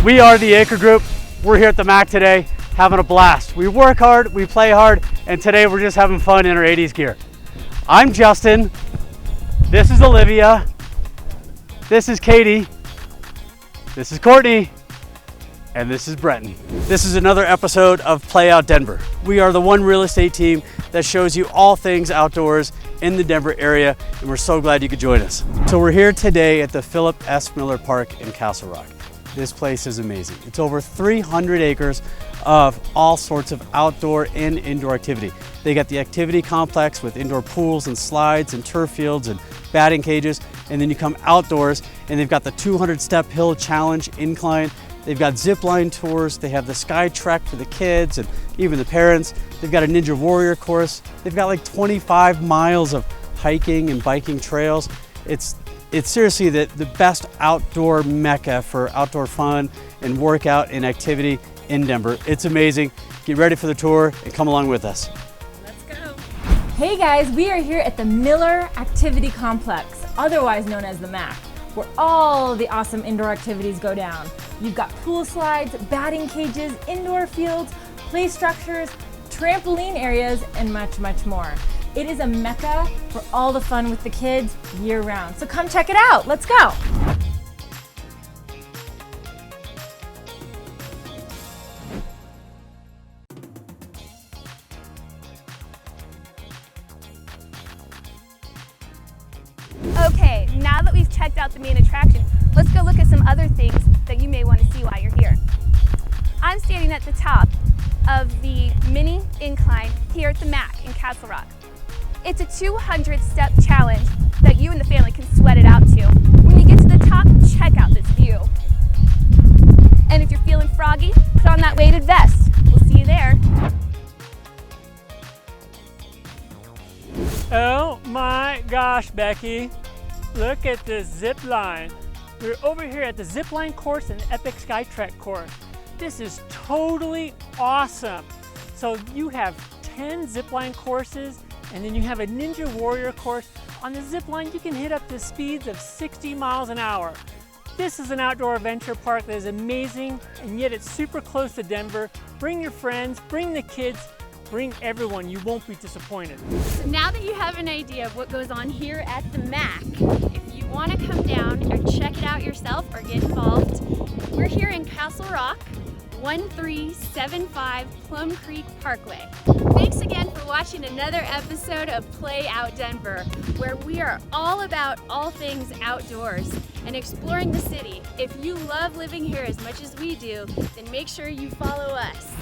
We are the Acre Group. We're here at the MAC today, having a blast. We work hard, we play hard, and today we're just having fun in our 80s gear. I'm Justin. This is Olivia. This is Katie. This is Courtney. And this is Brenton. This is another episode of Play Out Denver. We are the one real estate team that shows you all things outdoors in the Denver area, and we're so glad you could join us. So we're here today at the Phillip S. Miller Park in Castle Rock. This place is amazing. It's over 300 acres of all sorts of outdoor and indoor activity. They got the activity complex with indoor pools and slides and turf fields and batting cages, and then you come outdoors and they've got the 200-step hill challenge incline. They've got zipline tours, they have the sky trek for the kids and even the parents. They've got a Ninja Warrior course. They've got like 25 miles of hiking and biking trails. It's seriously the best outdoor mecca for outdoor fun and workout and activity in Denver. It's amazing. Get ready for the tour and come along with us. Let's go. Hey guys, we are here at the Miller Activity Complex, otherwise known as the MAC, where all the awesome indoor activities go down. You've got pool slides, batting cages, indoor fields, play structures, trampoline areas, and much, much more. It is a mecca for all the fun with the kids year round. So come check it out. Let's go. Okay, now that we've checked out the main attraction, let's go look at some other things that you may want to see while you're here. I'm standing at the top of the mini incline here at the MAC in Castle Rock. It's a 200-step challenge that you and the family can sweat it out to. When you get to the top, check out this view. And if you're feeling froggy, put on that weighted vest. We'll see you there. Oh my gosh, Becky. Look at this zip line. We're over here at the Zipline Course and Epic Skytrek course. This is totally awesome. So you have 10 zipline courses, and then you have a Ninja Warrior course. On the zipline, you can hit up to speeds of 60 miles an hour. This is an outdoor adventure park that is amazing, and yet it's super close to Denver. Bring your friends, bring the kids, bring everyone. You won't be disappointed. So now that you have an idea of what goes on here at the MAC, if you want to come down or check it out yourself or get involved, we're here in Castle Rock, 1375 Plum Creek Parkway. Thanks again for watching another episode of Play Out Denver, where we are all about all things outdoors and exploring the city. If you love living here as much as we do, then make sure you follow us.